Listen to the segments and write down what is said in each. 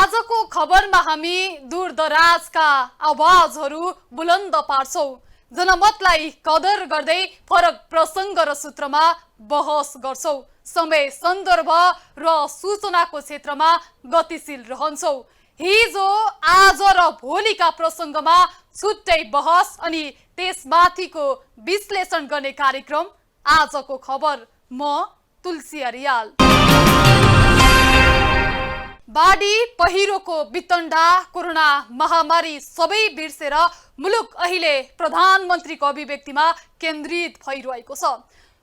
आजको खबरमा हामी दूरदराजका आवाजहरू बुलन्द पार्छौं। जनमतलाई कदर गर्दै फरक प्रसङ्ग र सूत्रमा बहस गर्छौं। समय सन्दर्भ र सूचनाको क्षेत्रमा गतिशील रहन्छौं। हिजो आज र भोलिका प्रसङ्गमा छुट्टै बहस अनि त्यसमाथिको विश्लेषण गर्ने कार्यक्रम आजको खबर। म तुलसी अरियाल। बाढी पहिरोको वितण्डा कोरोना महामारी सबै बिर्सेर मुलुक अहिले प्रधानमन्त्रीको अभिव्यक्तिमा केन्द्रित भइरहेको छ।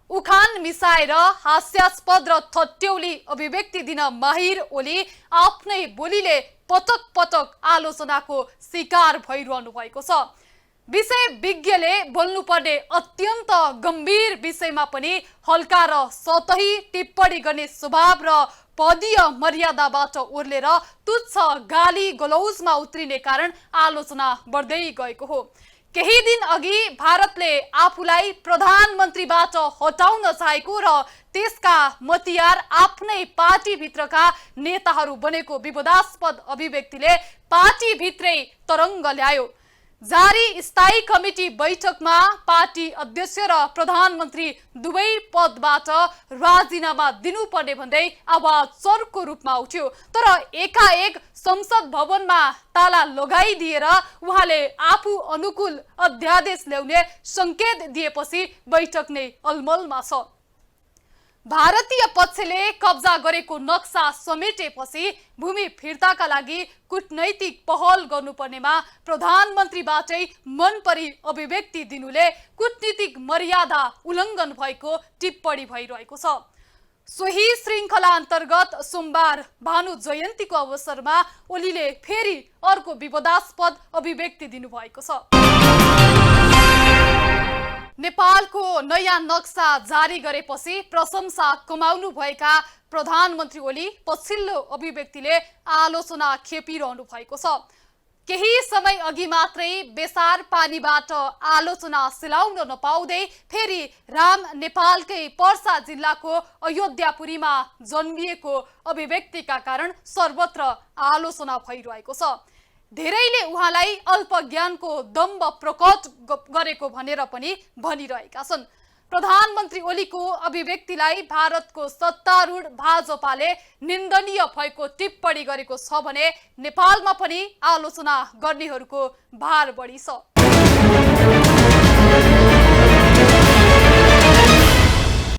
उखान मिसाएर हास्यास्पद र थट्यौली अभिव्यक्ति दिन माहिर ओली आफ्नै बोलीले पटक पटक आलोचनाको शिकार भइरहनु भएको छ। विषय विज्ञले बोल्नुपर्ने अत्यन्त गम्भीर विषयमा पनि हल्का र सतही टिप्पणी गर्ने स्वभाव र पदीय मर्यादाबाट ओर्लेर तुच्छ गाली गलौजमा उत्रिने कारण आलोचना बढ्दै गएको हो। केही दिन अघि भारतले आफूलाई प्रधानमन्त्रीबाट हटाउन चाहेको र त्यसका मतियार आफ्नै पार्टीभित्रका नेताहरू बनेको विवादास्पद अभिव्यक्तिले पार्टीभित्रै तरङ्ग ल्यायो। जारी स्थायी कमिटी बैठकमा पार्टी अध्यक्ष र प्रधानमन्त्री दुवै पदबाट राजीनामा दिनुपर्ने भन्दै आवाज चर्को रूपमा उठ्यो। तर एकाएक संसद भवनमा ताला लगाइदिएर उहाँले आफू अनुकूल अध्यादेश ल्याउने संकेत दिएपछि बैठक नै अलमलमा छ। भारतीय पक्षले कब्जा गरेको नक्सा समेटेपछि भूमि फिर्ताका लागि कूटनैतिक पहल गर्नुपर्नेमा प्रधानमन्त्रीबाटै मन परी अभिव्यक्ति दिनुले कूटनीतिक मर्यादा उल्लङ्घन भएको टिप्पणी भइरहेको छ। सोही श्रृङ्खला अन्तर्गत सोमबार भानु जयन्तीको अवसरमा ओलीले फेरि अर्को विवादास्पद अभिव्यक्ति दिनुभएको छ। नेपालको नयाँ नक्सा जारी गरेपछि प्रशंसा कमाउनु भएका प्रधानमन्त्री ओली पछिल्लो अभिव्यक्तिले आलोचना खेपिरहनु भएको छ। केही समय अघि मात्रै बेसार पानीबाट आलोचना सिलाउन नपाउँदै फेरि राम नेपालकै पर्सा जिल्लाको अयोध्यापुरीमा जन्मिएको अभिव्यक्तिका कारण सर्वत्र आलोचना भइरहेको छ। धेरैले उहाँलाई अल्पज्ञानको दम्भ प्रकट गरेको भनेर पनि भनिरहेका छन्। प्रधानमन्त्री ओलीको अभिव्यक्तिलाई भारतको सत्तारूढ भाजपाले निन्दनीय भएको टिप्पणी गरेको छ भने नेपालमा पनि आलोचना गर्नेहरूको भार बढी छ।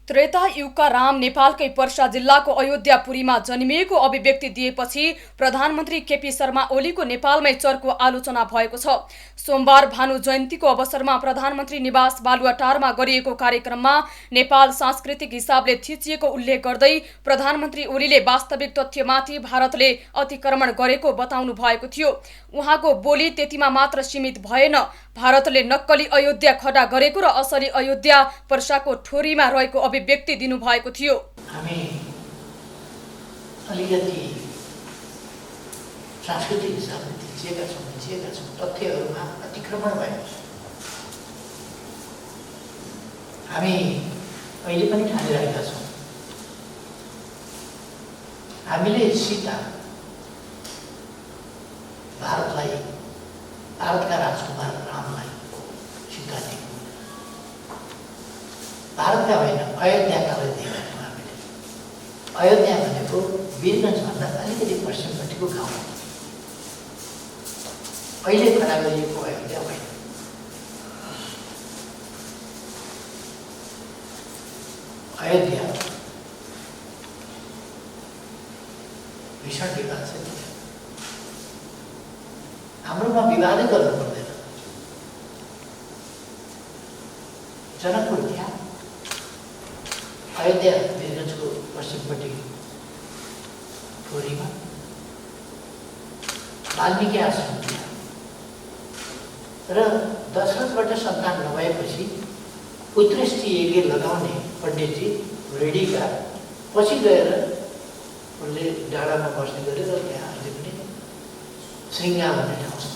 त्रेता युगका राम नेपालकै पर्सा जिल्लाको अयोध्यापुरीमा जन्मिएको अभिव्यक्ति दिएपछि प्रधानमन्त्री केपी शर्मा ओलीको नेपालमै चर्को आलोचना भएको छ। सोमबार भानु जयन्तीको अवसरमा प्रधानमन्त्री निवास बालुवाटारमा गरिएको कार्यक्रममा नेपाल सांस्कृतिक हिसाबले थिचिएको उल्लेख गर्दै प्रधानमन्त्री ओलीले वास्तविक तथ्यमाथि भारतले अतिक्रमण गरेको बताउनु भएको थियो। उहाँको बोली त्यतिमा मात्र सीमित भएन, भारतले नक्कली अयोध्या खडा गरेको र असली अयोध्या पर्साको ठोरीमा रहेको अभिव्यक्ति दिनुभएको थियो। हामी अलिकति सांस्कृतिक हिसाबले थिचिएका छौँ, तथ्यहरूमा अतिक्रमण भएको छ। हामी अहिले पनि ठानिरहेका छौँ, हामीले सीता भारतलाई, भारतका राजकुमार रामलाई सीता दिएको, भारतका होइन अयोध्याकालाई दिएको हामीले। अयोध्या भनेको वीरगञ्जभन्दा अलिकति पश्चिमपट्टिको गाउँ हो। अहिले खडा गरिएको अयोध्या होइन। अयोध्या भीषण विवाद छ। हाम्रोमा विवादै गर्नु पर्दैन। जनकपुर त्यहाँ, अयोध्या वीरगञ्जको पश्चिमपट्टि ठोरीमा, वाल्मीकि आश्रम त्यहाँ। र दशरथबाट सन्तान नभएपछि पुत्रेष्टि यज्ञ लगाउने पण्डितजी रेडीका पछि गएर उनले डाँडामा बस्ने गरे र त्यहाँ अहिले पनि श्रृङ्गा भन्ने ठाउँ छ।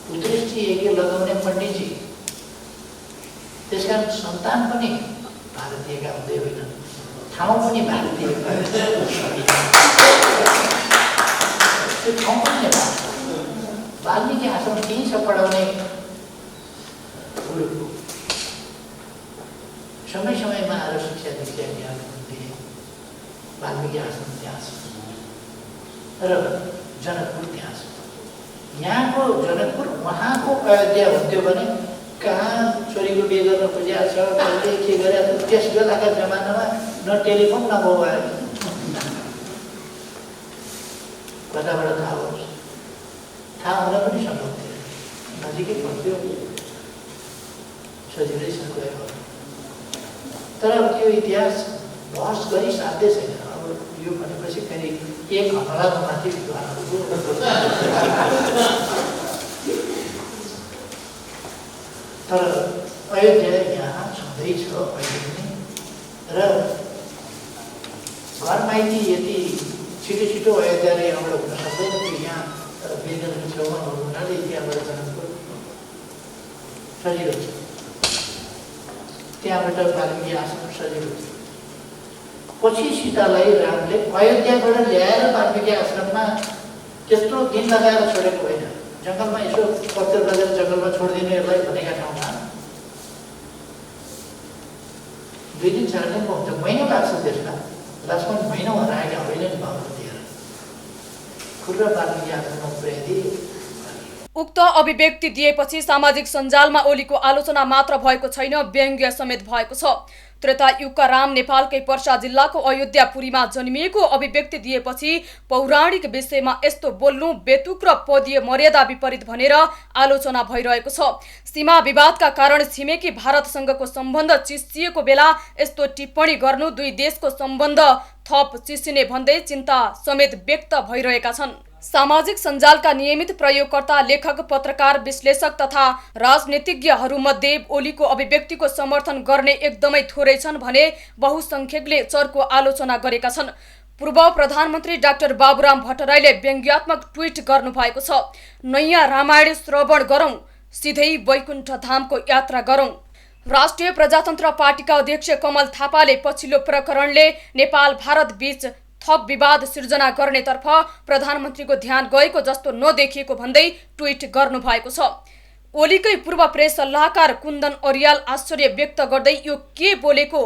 पुत्रेष्टि यज्ञ लगाउने पण्डितजी, त्यसकारण सन्तान पनि भारतीयका हुँदै होइनन्, ठाउँ पनि भारतीय त्यो ठाउँ पनि नेपाल वाल्मीकि आश्रम त्यहीँ छ पढाउने गुरुको समय समयमा आएर शिक्षा दीक्षा ज्ञान दिए वाल्मीकि आश्रम त्यहाँ छ र जनकपुर त्यहाँ छ यहाँको जनकपुर उहाँको अयोध्या हुन्थ्यो भने कहाँ छोरीको बिहे गर्न खोजेको छ कसले के गरेको छ त्यस बेलाका जमानामा न टेलिफोन न मोबाइल कताबाट थाहा होस् थाहा हुन पनि सम्भव थियो नजिकै पर्थ्यो सजिलैसँग गयो तर अब त्यो इतिहास बहस गरी साध्य छैन अब यो भनेपछि फेरि एक हमलामा माथि विद्वानहरूको तर अयोध्या यहाँ छँदैछ अहिले पनि र घर माइती यति छिटो छिटो अयोध्याले यहाँबाट हुन सक्दैन त्यो यहाँ बेदनको छेउमा हुनु हुनाले त्यहाँबाट जनकपुर सजिलो छ त्यहाँबाट वाल्मीकि आश्रम सजिलो छ पछि सीतालाई रामले अयोध्याबाट ल्याएर वाल्मीकि आश्रममा त्यस्तो दिन लगाएर छोडेको होइन जङ्गलमा यसो पत्थर लगेर जङ्गलमा छोडिदिनु यसलाई भनेका ठाउँमा 2 दिन 4 दिन हुन्छ महिना लाग्छ त्यसमा लक्ष्मण महिना हराएका होइनन् बाबु दिएर खुर्रा वाल्मीकि आश्रममा पुर्याइदिए उक्त अभिव्यक्ति दिएपछि सामाजिक सञ्जालमा ओलीको आलोचना मात्र भएको छैन व्यङ्ग्य समेत भएको छ त्रेतायुगका राम नेपालकै पर्सा जिल्लाको अयोध्यापुरीमा जन्मिएको अभिव्यक्ति दिएपछि पौराणिक विषयमा यस्तो बोल्नु बेतुक र पदीय मर्यादा विपरीत भनेर आलोचना भइरहेको छ सीमा विवादका कारण छिमेकी भारतसँगको सम्बन्ध चिसिएको बेला यस्तो टिप्पणी गर्नु दुई देशको सम्बन्ध थप चिसिने भन्दै चिन्ता समेत व्यक्त भइरहेका छन् सामाजिक सञ्जालका नियमित प्रयोगकर्ता लेखक पत्रकार विश्लेषक तथा राजनीतिज्ञहरूमध्ये ओलीको अभिव्यक्तिको समर्थन गर्ने एकदमै थोरै छन् भने बहुसंख्यकले चर्को आलोचना गरेका छन् पूर्व प्रधानमन्त्री डाक्टर बाबुराम भट्टराईले व्यङ्ग्यात्मक ट्विट गर्नुभएको छ नयाँ रामायण श्रवण गरौँ सिधै वैकुण्ठ धामको यात्रा गरौँ राष्ट्रिय प्रजातन्त्र पार्टीका अध्यक्ष कमल थापाले पछिल्लो प्रकरणले नेपाल भारत बीच थप विवाद सिर्जना गर्नेतर्फ प्रधानमन्त्रीको ध्यान गएको जस्तो नदेखिएको भन्दै ट्विट गर्नुभएको छ ओलीकै पूर्व प्रेस सल्लाहकार कुन्दन अरियाल आश्चर्य व्यक्त गर्दै यो के बोलेको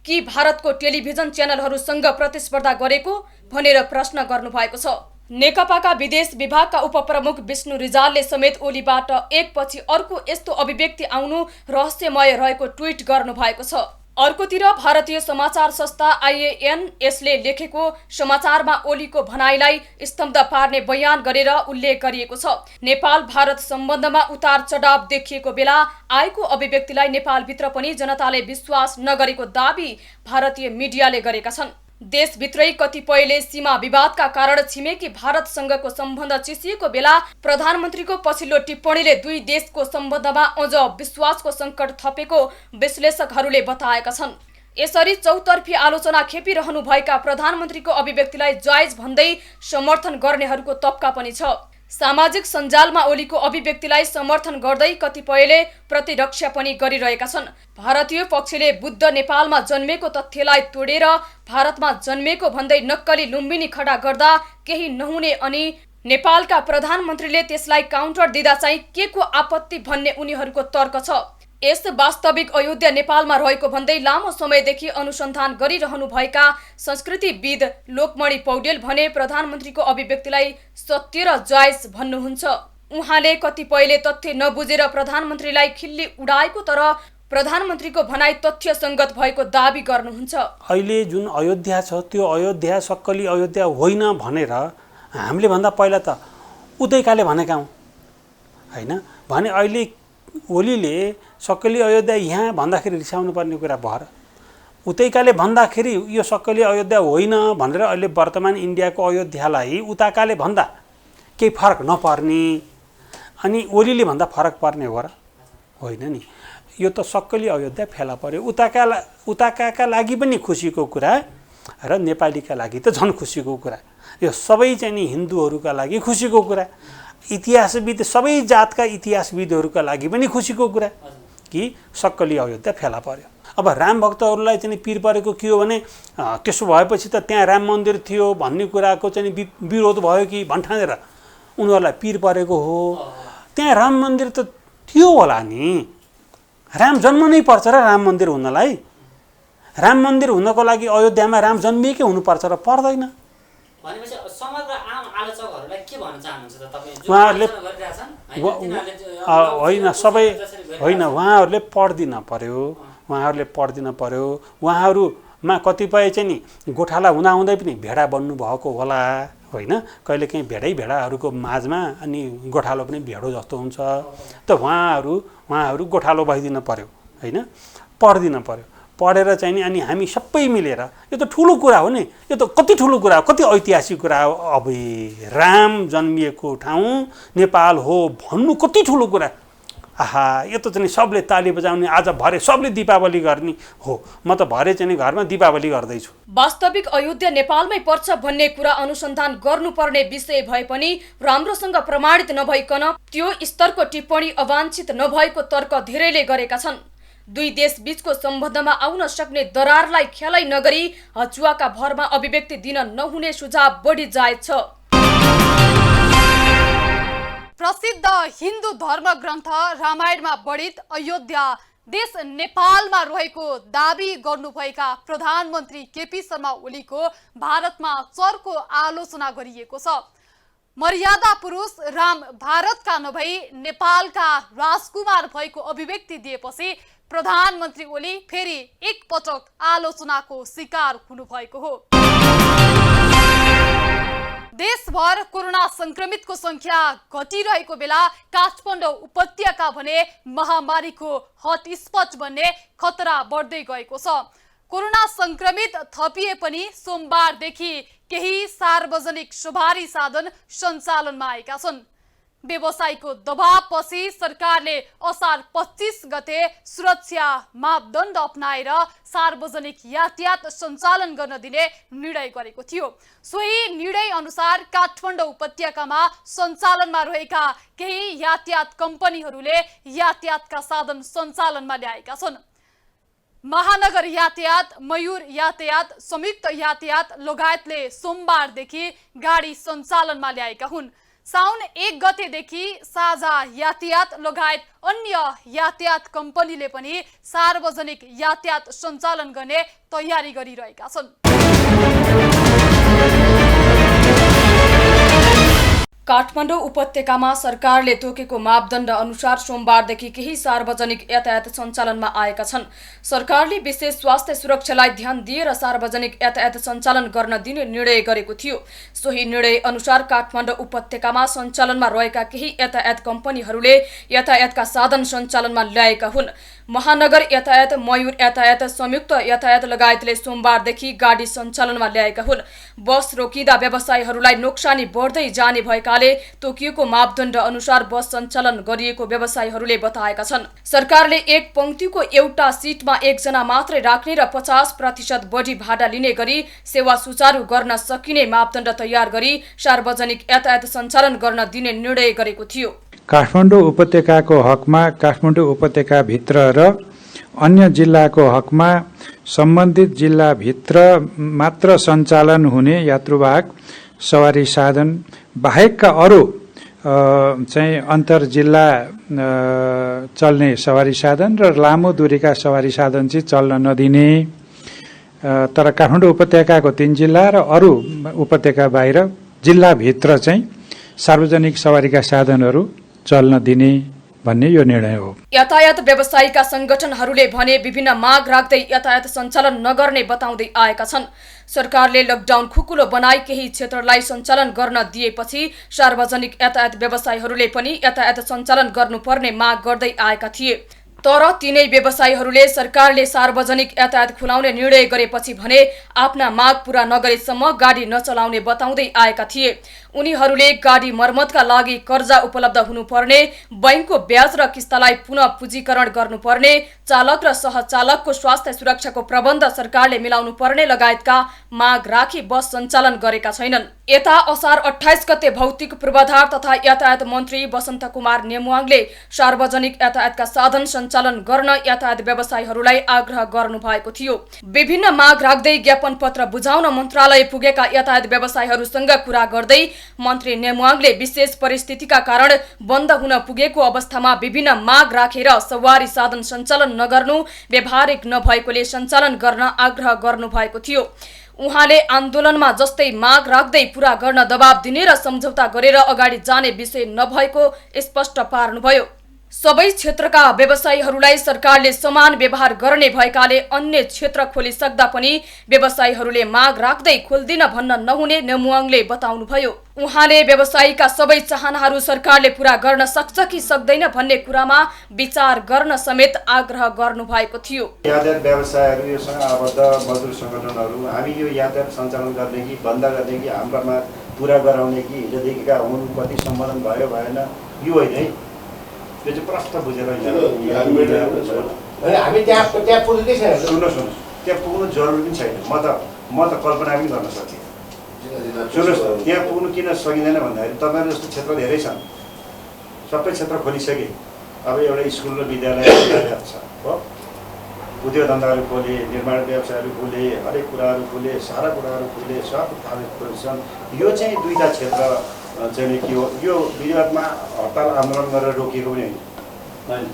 कि भारतको टेलिभिजन च्यानलहरूसँग प्रतिस्पर्धा गरेको भनेर प्रश्न गर्नुभएको छ नेकपाका विदेश विभागका उपप्रमुख विष्णु रिजालले समेत ओलीबाट एकपछि अर्को यस्तो अभिव्यक्ति आउनु रहस्यमय रहेको ट्विट गर्नुभएको छ अर्कोतिर भारतीय समाचार संस्था IANSले लेखेको समाचारमा ओलीको भनाइलाई स्तब्ध पार्ने बयान गरेर उल्लेख गरिएको छ नेपाल भारत सम्बन्धमा उतार चढाव देखिएको बेला आएको अभिव्यक्तिलाई नेपालभित्र पनि जनताले विश्वास नगरेको दाबी भारतीय मिडियाले गरेका छन् देशभित्रै कतिपयले सीमा विवादका कारण छिमेकी भारतसँगको सम्बन्ध चिसिएको बेला प्रधानमन्त्रीको पछिल्लो टिप्पणीले दुई देशको सम्बन्धमा अझ विश्वासको सङ्कट थपेको विश्लेषकहरूले बताएका छन् यसरी चौतर्फी आलोचना खेपिरहनुभएका प्रधानमन्त्रीको अभिव्यक्तिलाई जायज भन्दै समर्थन गर्नेहरूको तबका पनि छ सामाजिक सञ्जालमा ओलीको अभिव्यक्तिलाई समर्थन गर्दै कतिपयले प्रतिरक्षा पनि गरिरहेका छन् भारतीय पक्षले बुद्ध नेपालमा जन्मेको तथ्यलाई तोडेर भारतमा जन्मेको भन्दै नक्कली लुम्बिनी खडा गर्दा केही नहुने अनि नेपालका प्रधानमन्त्रीले त्यसलाई काउन्टर दिँदा चाहिँ के को आपत्ति भन्ने उनीहरूको तर्क छ यस वास्तविक अयोध्या नेपालमा रहेको भन्दै लामो समयदेखि अनुसन्धान गरिरहनुभएका संस्कृतिविद लोकमणि पौडेल भने प्रधानमन्त्रीको अभिव्यक्तिलाई सत्य र जायज भन्नुहुन्छ उहाँले कतिपयले तथ्य नबुझेर प्रधानमन्त्रीलाई खिल्ली उडाएको तर प्रधानमन्त्रीको भनाइ तथ्यसङ्गत भएको दाबी गर्नुहुन्छ अहिले जुन अयोध्या छ त्यो अयोध्या सक्कली अयोध्या होइन भनेर हामीले भन्दा पहिला त उतैकाले भनेका हौँ हैन भने अहिले ओलीले सक्कली अयोध्या यहाँ भन्दाखेरि रिसाउनु पर्ने कुरा भएर उतैकाले भन्दाखेरि यो सक्कली अयोध्या होइन भनेर अहिले वर्तमान इन्डियाको अयोध्यालाई उताकाले भन्दा केही फरक नपर्ने अनि ओलीले भन्दा फरक पर्ने हो र होइन नि यो त सक्कली अयोध्या फेला पर्यो उताकाका लागि पनि खुसीको कुरा र नेपालीका लागि त झन् खुसीको कुरा यो सबै चाहिँ नि हिन्दूहरूका लागि खुसीको कुरा इतिहासविद सबै जातका इतिहासविदहरूका लागि पनि खुसीको कुरा कि सक्कली अयोध्या फेला पर्यो अब राम भक्तहरूलाई चाहिँ पिर परेको के हो भने त्यसो भएपछि त त्यहाँ राम मन्दिर थियो भन्ने कुराको चाहिँ विरोध भयो कि भन्ठानेर उनीहरूलाई पिर परेको हो। त्यहाँ राम मन्दिर त थियो होला नि, राम जन्मनै पर्छ र राम मन्दिर हुनलाई। राम मन्दिर हुनको लागि अयोध्यामा राम जन्मिएकै हुनुपर्छ र पर्दैन। भनेपछि समग्र आम आलोचकहरूलाई के भन्न चाहनुहुन्छ त तपाईँ? उहाँहरूले होइन सबै होइन, उहाँहरूले पढ्दिन पर्यो, उहाँहरूले पढ्दिन पर्यो। उहाँहरूमा कतिपय चाहिँ नि गोठाला हुँदाहुँदै पनि भेडा बन्नु भएको होला होइन, कहिलेकाहीँ भेडाहरूको माझमा अनि गोठालो पनि भेडो जस्तो हुन्छ। त उहाँहरू गोठालो भइदिन पर्यो होइन, पढ्दिन पर्यो। पढेर चाहिँ नि अनि हामी सबै मिलेर, यो त ठुलो कुरा हो नि, यो त कति ठुलो कुरा हो, कति ऐतिहासिक कुरा हो। अब राम जन्मिएको ठाउँ नेपाल हो भन्नु कति ठुलो कुरा। आहा, यो त चाहिँ सबले ताली बजाउने, आज भरे सबले दीपावली गर्ने हो। म त भरे चाहिँ घरमा दीपावली गर्दैछु। वास्तविक अयोध्या नेपालमै पर्छ भन्ने कुरा अनुसन्धान गर्नुपर्ने विषय भए पनि राम्रोसँग प्रमाणित नभइकन त्यो स्तरको टिप्पणी अवाञ्छित नभएको तर्क धेरैले गरेका छन्। दुई देश बीचको सम्बन्धमा आउन सक्ने दरारलाई ख्यालै नगरी हचुवाका भरमा अभिव्यक्ति दिन नहुने सुझाव बढी जायज छ। प्रसिद्ध हिन्दू धर्म ग्रन्थ रामायणमा वर्णित अयोध्या देश नेपालमा रहेको दाबी गर्नुभएका प्रधानमन्त्री केपी शर्मा ओलीको भारतमा चर्को आलोचना गरिएको छ। मर्यादा पुरुष राम भारतका नभई नेपालका राजकुमार भएको अभिव्यक्ति दिएपछि प्रधानमन्त्री ओली फेरि एकपटक आलोचनाको शिकार हुनुभएको हो। देशभर कोरोना संक्रमितको संख्या घटिरहेको बेला काठमाडौँ उपत्यका भने महामारीको हटस्पट बन्ने खतरा बढ्दै गएको छ। कोरोना संक्रमित थपिए पनि सोमबारदेखि केही सार्वजनिक सवारी साधन सञ्चालनमा आएका छन्। व्यवसायको दबावपछि सरकारले असार 25 गते सुरक्षा मापदण्ड अपनाएर सार्वजनिक यातायात सञ्चालन गर्न दिने निर्णय गरेको थियो। सोही निर्णय अनुसार काठमाडौँ उपत्यकामा सञ्चालनमा रहेका केही यातायात कम्पनीहरूले यातायातका साधन सञ्चालनमा ल्याएका छन्। महानगर यातायात, मयूर यातायात, संयुक्त यातायात लगायतले सोमबारदेखि गाडी सञ्चालनमा ल्याएका हुन्। साउन 1 गतेदेखि साझा यातायात लगायत अन्य यातायात कम्पनीले पनि सार्वजनिक यातायात सञ्चालन गर्ने तयारी गरिरहेका छन्। काठमाडौँ उपत्यकामा सरकारले तोकेको मापदण्ड अनुसार सोमबारदेखि केही सार्वजनिक यातायात सञ्चालनमा आएका छन्। सरकारले विशेष स्वास्थ्य सुरक्षालाई ध्यान दिएर सार्वजनिक यातायात सञ्चालन गर्न दिने निर्णय गरेको थियो। सोही निर्णय अनुसार काठमाडौँ उपत्यकामा सञ्चालनमा रहेका केही यातायात कम्पनीहरूले यातायातका साधन सञ्चालनमा ल्याएका हुन्। महानगर यातायात, मयूर यातायात, संयुक्त यातायात लगायतले सोमबारदेखि गाडी सञ्चालनमा ल्याएका हुन्। बस रोकिँदा व्यवसायीहरूलाई नोक्सानी बढ्दै जाने भएकाले तोकिएको मापदण्ड अनुसार बस सञ्चालन गरिएको व्यवसायीहरूले बताएका छन्। सरकारले एक पंक्तिको एउटा सिटमा 1 जना मात्रै राख्ने र 50% बढी भाडा लिने गरी सेवा सुचारू गर्न सकिने मापदण्ड तयार गरी सार्वजनिक यातायात सञ्चालन गर्न दिने निर्णय गरेको थियो। काठमाडौँ उपत्यकाको हकमा काठमाडौँ उपत्यकाभित्र र अन्य जिल्लाको हकमा सम्बन्धित जिल्लाभित्र मात्र सञ्चालन हुने यात्रुवाहक सवारी साधन बाहेकका अरू चाहिँ अन्तर जिल्ला चल्ने सवारी साधन र लामो दूरीका सवारी साधन चाहिँ चल्न नदिने। तर काठमाडौँ उपत्यकाको 3 जिल्ला र अरू उपत्यका बाहिर जिल्लाभित्र चाहिँ सार्वजनिक सवारीका साधनहरू चल्न दिने भन्ने यो निर्णय हो। यातायात व्यवसायीका संगठनहरूले भने विभिन्न माग राख्दै यातायात सञ्चालन नगर्ने बताउँदै आएका छन्। सरकारले लकडाउन खुकुलो बनाई केही क्षेत्रलाई सञ्चालन गर्न दिएपछि सार्वजनिक यातायात व्यवसायीहरूले पनि यातायात सञ्चालन गर्नुपर्ने माग गर्दै आएका थिए। तर तीनै व्यवसायीहरूले सरकारले सार्वजनिक यातायात खुलाउने निर्णय गरेपछि भने आफ्ना माग पूरा नगरेसम्म गाडी नचलाउने बताउँदै आएका थिए। उनीहरूले गाडी मर्मतका लागि कर्जा उपलब्ध हुनुपर्ने, बैंकको ब्याज र किस्तालाई पुनः पुँजीकरण गर्नुपर्ने, चालक र सहचालकको स्वास्थ्य सुरक्षाको प्रबन्ध सरकारले मिलाउनु पर्ने लगायतका माग राखी बस सञ्चालन गरेका छैनन्। यता असार 28 गते भौतिक पूर्वाधार तथा यातायात मन्त्री वसन्त कुमार नेमुवाङले सार्वजनिक यातायातका साधन सञ्चालन गर्न यातायात व्यवसायीहरूलाई आग्रह गर्नु भएको थियो। विभिन्न माग राख्दै ज्ञापन पत्र बुझाउन मन्त्रालय पुगेका यातायात व्यवसायीहरूसँग कुरा गर्दै मन्त्री नेमुवाङले विशेष परिस्थितिका कारण बन्द हुन पुगेको अवस्थामा विभिन्न माग राखेर सवारी साधन सञ्चालन नगर्नु व्यावहारिक नभएकोले सञ्चालन गर्न आग्रह गर्नु भएको थियो। उहाँले आन्दोलनमा जस्तै माग राख्दै पूरा गर्न दबाब दिने र सम्झौता गरेर अगाडि जाने विषय नभएको स्पष्ट पार्नुभयो। सबै क्षेत्रका व्यवसायीहरूलाई सरकारले समान व्यवहार गर्ने भएकाले अन्य क्षेत्र खोलिसक्दा पनि व्यवसायीहरूले माग राख्दै खोल्दिन भन्न नहुने नेमुवाङले बताउनुभयो। उहाँले व्यवसायीका सबै चाहनाहरू सरकारले पूरा गर्न सक्छ कि सक्दैन भन्ने कुरामा विचार गर्न समेत आग्रह गर्नु भएको थियो। यातायात व्यवसायहरू योसँग आबद्ध मजदुर सङ्गठनहरू हामी यो यातायात सञ्चालन गर्ने कि बन्द गर्ने कि हाम्रोमा पुरा गराउने कि हिजोदेखिका हुन् कति सम्बोधन भयो भएन यो होइन है। त्यो चाहिँ प्रष्ट बुझेर हामी त्यहाँ पुग्दै छैन। सुन्नुहोस् त्यहाँ पुग्नु जरुरी पनि छैन। म त कल्पना पनि गर्न सक्छु। सुन्नुहोस् त्यहाँ पुग्नु किन सकिँदैन भन्दाखेरि तपाईँहरू जस्तो क्षेत्र धेरै छन्, सबै क्षेत्र खोलिसके। अब एउटा स्कुल र विद्यालय छ हो, उद्योग धन्दाहरू खोले, निर्माण व्यवसायहरू खोले, हरेक कुराहरू खोले, सारा कुराहरू खोले, सब खोलिन्छन्। यो चाहिँ दुईवटा क्षेत्र चाहिँ के हो, यो विवादमा हडताल आन्दोलन गरेर रोकिएको पनि होइन,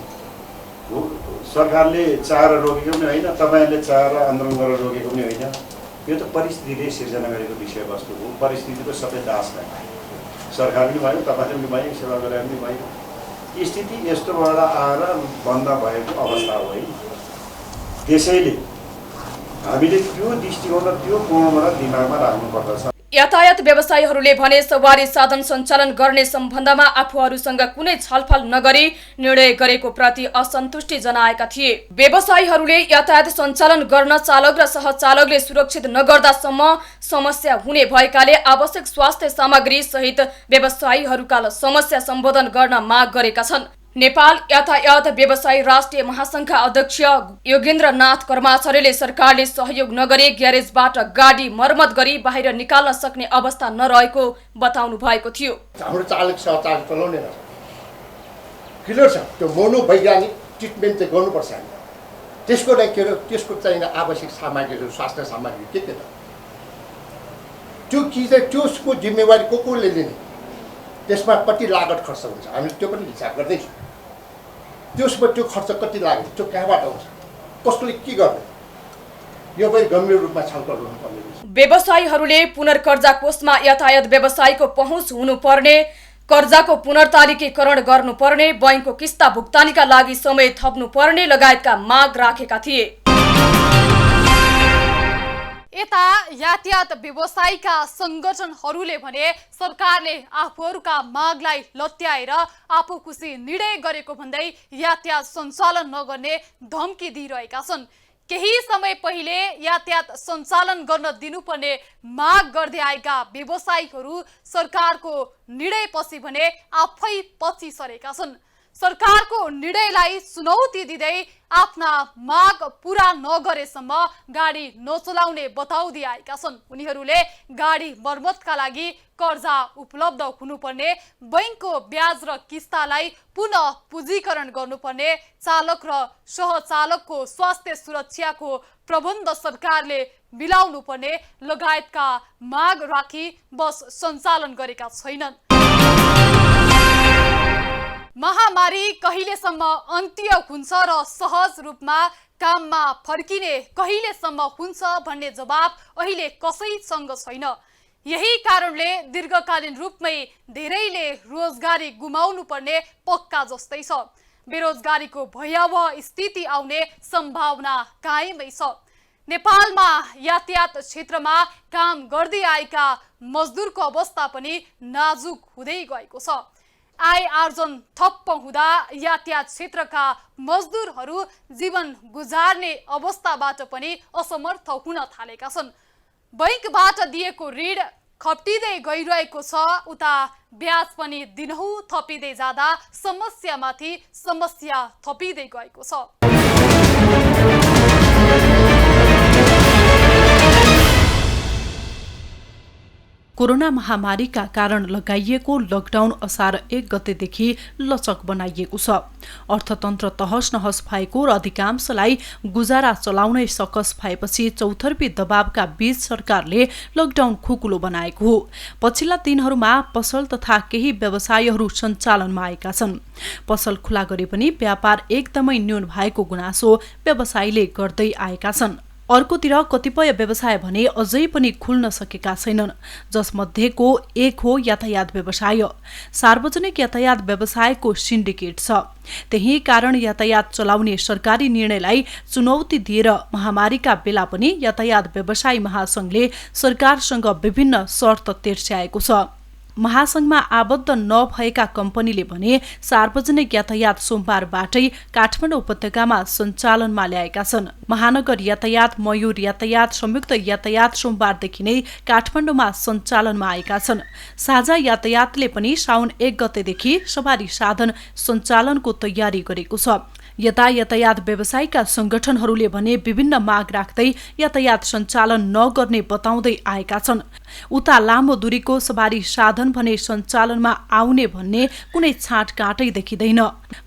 सरकारले चाहेर रोकेको पनि होइन, तपाईँहरूले चाहेर आन्दोलन गरेर रोकेको पनि होइन। यो त परिस्थितिले सिर्जना गरेको विषयवस्तु हो। परिस्थितिको सबै दासलाई सरकार पनि भयो, तपाईँले पनि भयो, सेवा गरेर पनि भयो। स्थिति यस्तोबाट आएर बन्द भएको अवस्था हो है। त्यसैले हामीले त्यो दृष्टिकोण र त्यो कोणबाट दिमागमा राख्नुपर्दछ। यातायात व्यवसायीहरूले भने सवारी साधन सञ्चालन गर्ने सम्बन्धमा आफूहरूसँग कुनै छलफल नगरी निर्णय गरेको प्रति असन्तुष्टि जनाएका थिए। व्यवसायीहरूले यातायात सञ्चालन गर्न चालक र सहचालकले सुरक्षित नगर्दासम्म समस्या हुने भएकाले आवश्यक स्वास्थ्य सामग्री सहित व्यवसायीहरूका समस्या सम्बोधन गर्न माग गरेका छन्। नेपाल यातायात व्यवसायी राष्ट्रिय महासंघका अध्यक्ष योगेन्द्रनाथ कर्माचार्यले सरकारले सहयोग नगरे ग्यारेजबाट गाडी मर्मत गरी बाहिर निकाल्न सक्ने अवस्था नरहेको बताउनु भएको थियो। हाम्रो चालक सहचालक चलाउने क्लियर छ, त्यो मनोवैज्ञानिक ट्रिटमेन्ट चाहिँ गर्नुपर्छ। हामी त्यसको लागि के त्यसको चाहिने आवश्यक सामग्रीहरू, स्वास्थ्य सामग्री के त त्यो चाहिँ त्यसको जिम्मेवारी कोले लिने, त्यसमा कति लागत खर्च हुन्छ हामीले त्यो पनि हिसाब गर्दैछौँ। त्यसमा त्यो खर्च कति लाग्यो, त्यो कहाँबाट आउँछ, कसले के गर्ने, यो पनि गम्भीर रूपमा छलफल हुनुपर्ने। व्यवसायीहरूले पुनर्कर्जा कोषमा यातायात व्यवसायीको पहुँच हुनुपर्ने, कर्जाको पुनर्तालिकीकरण गर्नुपर्ने, बैंकको किस्ता भुक्तानीका लागि समय थप्नुपर्ने लगायतका माग राखेका थिए। यता यातायात व्यवसायीका संगठनहरूले भने सरकारले आफूहरूका मागलाई लत्याएर आफू खुसी निर्णय गरेको भन्दै यातायात सञ्चालन नगर्ने धम्की दिइरहेका छन्। केही समय पहिले यातायात सञ्चालन गर्न दिनुपर्ने माग गर्दै आएका व्यवसायीहरू सरकारको निर्णयपछि भने आफै पछि सरेका छन्। सरकारको निर्णयलाई चुनौती दिँदै आफ्ना माग पूरा नगरेसम्म गाडी नचलाउने बताउँदै आएका छन्। उनीहरूले गाडी मर्मतका लागि कर्जा उपलब्ध हुनुपर्ने, बैंकको ब्याज र किस्तालाई पुनः पुँजीकरण गर्नुपर्ने, चालक र सहचालकको स्वास्थ्य सुरक्षाको प्रबन्ध सरकारले मिलाउनु पर्ने लगायतका माग राखी बस सञ्चालन गरेका छैनन्। महामारी कहिलेसम्म अन्त्य हुन्छ र सहज रूपमा काममा फर्किने कहिलेसम्म हुन्छ भन्ने जवाब अहिले कसैसँग छैन। यही कारणले दीर्घकालीन रूपमै धेरैले रोजगारी गुमाउनु पर्ने पक्का जस्तै छ। बेरोजगारीको भयावह स्थिति आउने सम्भावना कायमै छ। नेपालमा यातायात क्षेत्रमा काम गर्दै आएका मजदुरको अवस्था पनि नाजुक हुँदै गएको छ। आय आर्जन ठप्प हुँदा यातायात क्षेत्रका मजदुरहरू जीवन गुजार्ने अवस्थाबाट पनि असमर्थ हुन थालेका छन्। बैंकबाट दिएको ऋण खप्टिँदै गइरहेको छ उता ब्याज पनि दिनहुँ थपिँदै जाँदा समस्यामाथि समस्या थपिँदै गएको छ। कोरोना महामारीका कारण लगाइएको लकडाउन असार 1 गतेदेखि लचक बनाइएको छ। अर्थतन्त्र तहस नहस भएको र अधिकांशलाई गुजारा चलाउनै सकस भएपछि चौतर्फी दबावका बीच सरकारले लकडाउन खुकुलो बनाएको हो। पछिल्ला दिनहरूमा पसल तथा केही व्यवसायहरू सञ्चालनमा आएका छन्। पसल खुला गरे पनि व्यापार एकदमै न्यून भएको गुनासो व्यवसायीले गर्दै आएका छन्। अर्कोतिर कतिपय व्यवसाय भने अझै पनि खुल्न सकेका छैनन्, जसमध्येको एक हो यातायात व्यवसाय। सार्वजनिक यातायात व्यवसायको सिन्डिकेट छ। त्यही कारण यातायात चलाउने सरकारी निर्णयलाई चुनौती दिएर महामारीका बेला पनि यातायात व्यवसायी महासंघले सरकारसँग विभिन्न शर्त तेर्स्याएको छ। महासंघमा आबद्ध नभएका कम्पनीले भने सार्वजनिक यातायात सोमबारबाटै काठमाडौँ उपत्यकामा सञ्चालनमा ल्याएका छन्। महानगर यातायात, मयूर यातायात, संयुक्त यातायात सोमबारदेखि नै काठमाडौँमा सञ्चालनमा आएका छन्। साझा यातायातले पनि साउन 1 गतेदेखि सवारी साधन सञ्चालनको तयारी गरेको छ। यता यातायात व्यवसायीका संगठनहरूले भने विभिन्न माग राख्दै यातायात सञ्चालन नगर्ने बताउँदै आएका छन्। उता लामो दूरीको सवारी साधन भने सञ्चालनमा आउने भन्ने कुनै छाँटकाँटै देखिँदैन।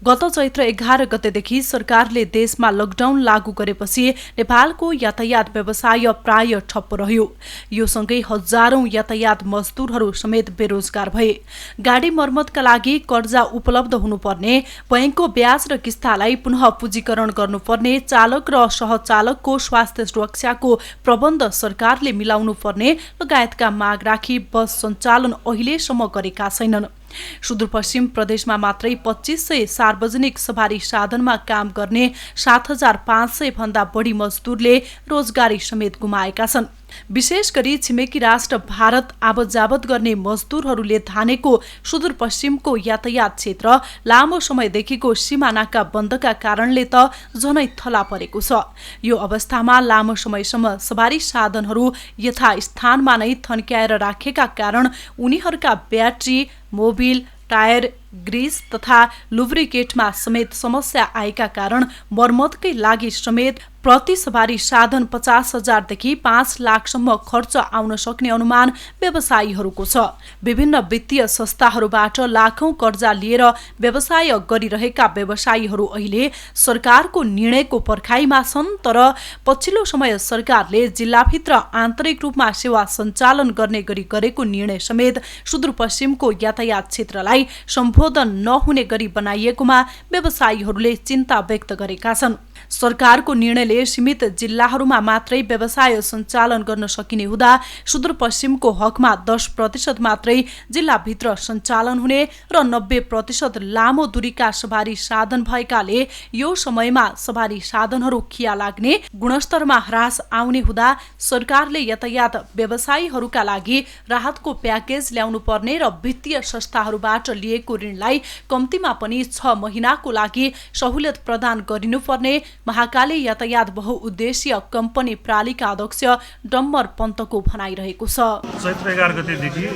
गत चैत्र 11 गतेदेखि सरकारले देशमा लकडाउन लागू गरेपछि नेपालको यातायात व्यवसाय प्राय ठप्प रह्यो। यो सँगै हजारौं यातायात मजदुरहरू समेत बेरोजगार भए। गाडी मर्मतका लागि कर्जा उपलब्ध हुनुपर्ने, बैंकको ब्याज र किस्तालाई पुनः पुँजीकरण गर्नुपर्ने, चालक र सहचालकको स्वास्थ्य सुरक्षाको प्रबन्ध सरकारले मिलाउनु पर्ने लगायतका माग राखी बस सञ्चालन अहिलेसम्म गरेका छैनन्। सुदूरपश्चिम प्रदेशमा मात्रै 2500 सार्वजनिक सवारी साधनमा काम गर्ने 7500 भन्दा बढी मजदुरले रोजगारी समेत गुमाएका छन्। विशेष गरी छिमेकी राष्ट्र भारत आवतजावत गर्ने मजदुरहरूले धानेको सुदूरपश्चिमको यातायात क्षेत्र लामो समयदेखिको सीमानाका बन्दका कारणले त झनै थला परेको छ। यो अवस्थामा लामो समयसम्म सवारी साधनहरू यथास्थानमा नै थन्क्याएर राखेका कारण उनीहरूका ब्याट्री, मोबिल, टायर, ग्रिस तथा लुब्रिकेटमा समेत समस्या आएका कारण मर्मतकै लागि समेत प्रति सवारी साधन 50,000 देखि 5 लाखसम्म खर्च आउन सक्ने अनुमान व्यवसायीहरूको छ। विभिन्न वित्तीय संस्थाहरूबाट लाखौं कर्जा लिएर व्यवसाय गरिरहेका व्यवसायीहरू अहिले सरकारको निर्णयको पर्खाइमा छन्। तर पछिल्लो समय सरकारले जिल्लाभित्र आन्तरिक रूपमा सेवा सञ्चालन गर्ने गरी गरेको निर्णय समेत सुदूरपश्चिमको यातायात क्षेत्रलाई सम्बोधन नहुने गरी बनाइएकोमा व्यवसायीहरूले चिन्ता व्यक्त गरेका छन्। सरकारको निर्णयले सीमित जिल्लाहरूमा मात्रै व्यवसाय सञ्चालन गर्न सकिने हुँदा सुदूरपश्चिमको हकमा 10% मात्रै जिल्लाभित्र सञ्चालन हुने र 90% लामो दूरीका सवारी साधन भएकाले यो समयमा सवारी साधनहरू खिया लाग्ने, गुणस्तरमा ह्रास आउने हुँदा सरकारले यातायात व्यवसायीहरूका लागि राहतको प्याकेज ल्याउनु पर्ने र वित्तीय संस्थाहरूबाट लिएको ऋणलाई कम्तीमा पनि 6 महिनाको लागि सहुलियत प्रदान गरिनुपर्ने महाकाली यातायात बहुउद्देश्य कम्पनी प्रालीका अध्यक्ष डम्बर पन्तको भनाइरहेको छ। चैत्र 11 गतेदेखि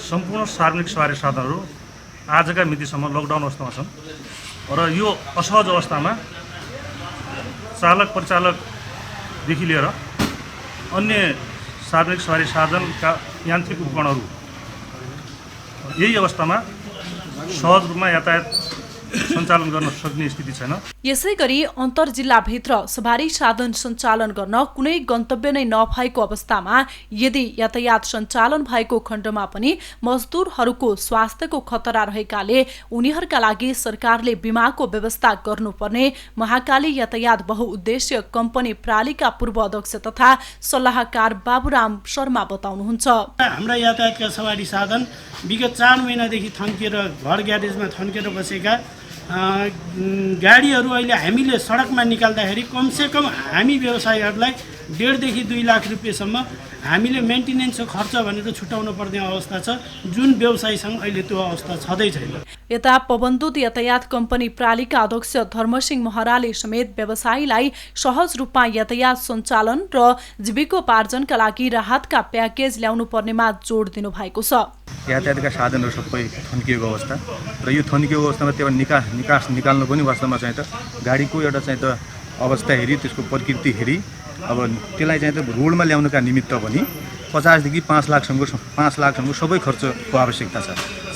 सम्पूर्ण सार्वजनिक सवारी साधनहरू आजका मितिसम्म लकडाउन अवस्थामा छन् र यो असहज अवस्थामा चालक परिचालकदेखि लिएर अन्य सार्वजनिक सवारी साधनका यान्त्रिक उपकरणहरू यही अवस्थामा सहज रूपमा यातायात सञ्चालन गर्न सक्ने स्थिति छैन। यसैगरी अन्तर्जिल्लाभित्र सवारी साधन सञ्चालन गर्न कुनै गन्तव्य नै नभएको अवस्थामा यदि यातायात सञ्चालन भएको खण्डमा पनि मजदुरहरूको स्वास्थ्यको खतरा रहेकाले उनीहरूका लागि सरकारले बिमाको व्यवस्था गर्नुपर्ने महाकाली यातायात बहुउद्देश्य कम्पनी प्रालीका पूर्व अध्यक्ष तथा सल्लाहकार बाबुराम शर्मा बताउनुहुन्छ। हाम्रा यातायातका सवारी साधन विगत 4 महिनादेखि थन्किएर घर ग्यारेजमा थन्किएर बसेका गाडीहरू अहिले हामीले सडकमा निकाल्दाखेरि कमसेकम हामी व्यवसायीहरूलाई 1.5 देखि 2 लाख रुपियाँसम्म हामीले मेन्टेनेन्सको खर्च भनेर छुटाउनु पर्ने अवस्था छ, जुन व्यवसायीसँग अहिले त्यो अवस्था छँदै छैन। यता पवनदूत यातायात कम्पनी प्रालिका अध्यक्ष धर्मसिंह महराले समेत व्यवसायीलाई सहज रूपमा यातायात सञ्चालन र जीविकोपार्जनका लागि राहतका प्याकेज ल्याउनु पर्नेमा जोड दिनु भएको छ। यातायातका साधनहरू सबै थन्किएको अवस्था र यो थन्किएको अवस्थामा त्यो निकाल्नु पनि वास्तवमा चाहिँ त गाडीको एउटा चाहिँ त अवस्था हेरी त्यसको प्रकृति हेरी अब त्यसलाई चाहिँ त रोडमा ल्याउनुका निमित्त पनि 50 देखि 5 लाखसम्म सबै खर्चको आवश्यकता छ।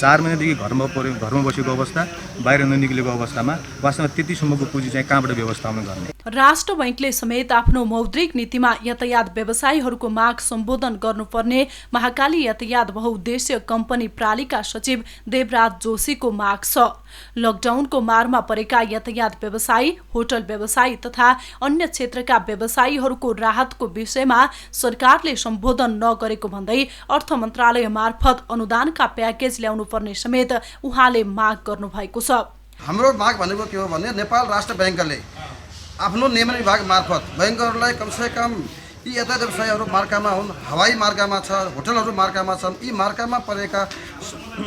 4 महिनादेखि घरमा बसेको अवस्था, बाहिर ननिक्लेको अवस्थामा वास्तवमा त्यतिसम्मको पुँजी चाहिँ कहाँबाट व्यवस्थापन गर्ने? राष्ट्र बैंकले समेत आफ्नो मौद्रिक नीतिमा यातायात व्यवसायीहरूको माग सम्बोधन गर्नुपर्ने महाकाली यातायात बहुउद्देश्य कम्पनी प्रालिका सचिव देवराज जोशीको माग छ। लकडाउनको मारमा परेका यातायात व्यवसायी, होटल व्यवसायी तथा अन्य क्षेत्रका व्यवसायीहरूको राहतको विषयमा सरकारले सम्बोधन नगरेको भन्दै अर्थ मन्त्रालय मार्फत अनुदानका प्याकेज ल्याउनु पर्ने समेत उहाँले माग गर्नु भएको छ। हाम्रो माग भनेको के हो भने नेपाल राष्ट्र बैंकले आफ्नो नियमन विभाग मार्फत बैंकहरूलाई कमसेकम यी यातायात व्यवसायीहरू मार्कामा हुन्, हवाई मार्गमा छ, होटलहरू मार्गमा छन्, यी मार्गमा परेका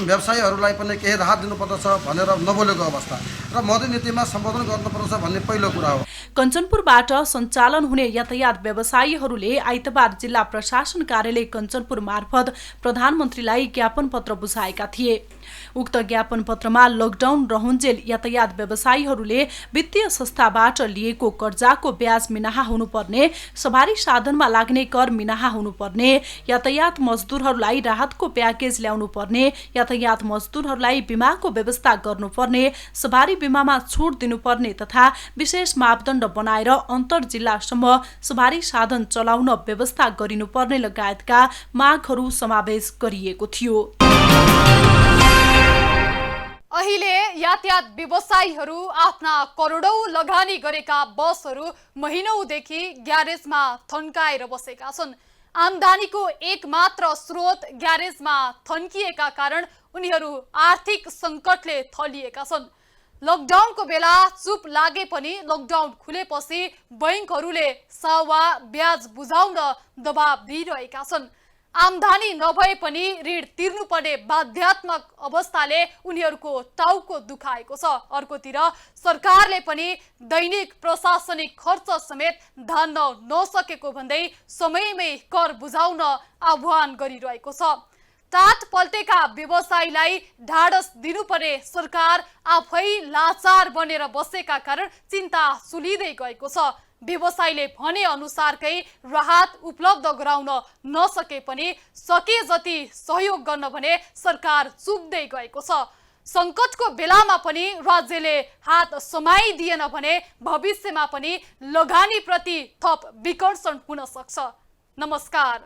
व्यवसायीहरूलाई पनि केही राहत दिनुपर्दछ भनेर नबोलेको अवस्था र मौद्रिक नीतिमा सम्बोधन गर्नुपर्छ भन्ने पहिलो कुरा हो। कञ्चनपुरबाट सञ्चालन हुने यातायात व्यवसायीहरूले आइतबार जिल्ला प्रशासन कार्यालय कञ्चनपुर मार्फत प्रधानमन्त्रीलाई ज्ञापन पत्र बुझाएका थिए। उक्त ज्ञापन पत्रमा लकडाउन रहन्जेल यातायात व्यवसायीहरूले वित्तीय संस्थाबाट लिएको कर्जाको ब्याज मिनाहा हुनुपर्ने, सवारी साधनमा लाग्ने कर मिनाहा हुनुपर्ने, यातायात मजदुरहरूलाई राहतको प्याकेज ल्याउनु पर्ने, यातायात मजदुरहरूलाई बिमाको व्यवस्था गर्नुपर्ने, सवारी बिमामा छुट दिनुपर्ने तथा विशेष मापदण्ड बनाएर अन्तर जिल्लासम्म सवारी साधन चलाउन व्यवस्था गरिनुपर्ने लगायतका मागहरू समावेश गरिएको थियो। अहिले यातायात व्यवसायीहरू आफ्ना करोडौं लगानी गरेका बसहरू महिनौदेखि ग्यारेजमा थन्काएर बसेका छन्। आम्दानीको एक मात्र स्रोत ग्यारेजमा थन्किएका कारण उनीहरू आर्थिक सङ्कटले थलिएका छन्। लकडाउनको बेला चुप लागे पनि लकडाउन खुलेपछि बैंकहरूले सावा ब्याज बुझाउन दबाब दिइरहेका छन्। आम्दानी नभए पनि ऋण तिर्नुपर्ने बाध्यात्मक अवस्थाले उनीहरूको टाउको दुखाएको छ। अर्कोतिर सरकारले पनि दैनिक प्रशासनिक खर्च समेत धान्न नसकेको भन्दै समयमै कर बुझाउन आह्वान गरिरहेको छ। टाट पल्टेका व्यवसायीलाई ढाडस दिनुपर्ने सरकार आफै लाचार बनेर बसेका कारण चिन्ता सुलिँदै गएको छ। व्यवसायीले भने अनुसारकै राहत उपलब्ध गराउन नसके पनि सके जति सहयोग गर्न भने सरकार चुक्दै गएको छ। सङ्कटको बेलामा पनि राज्यले हात समाइदिएन भने भविष्यमा पनि लगानीप्रति थप विकर्षण हुन सक्छ। नमस्कार।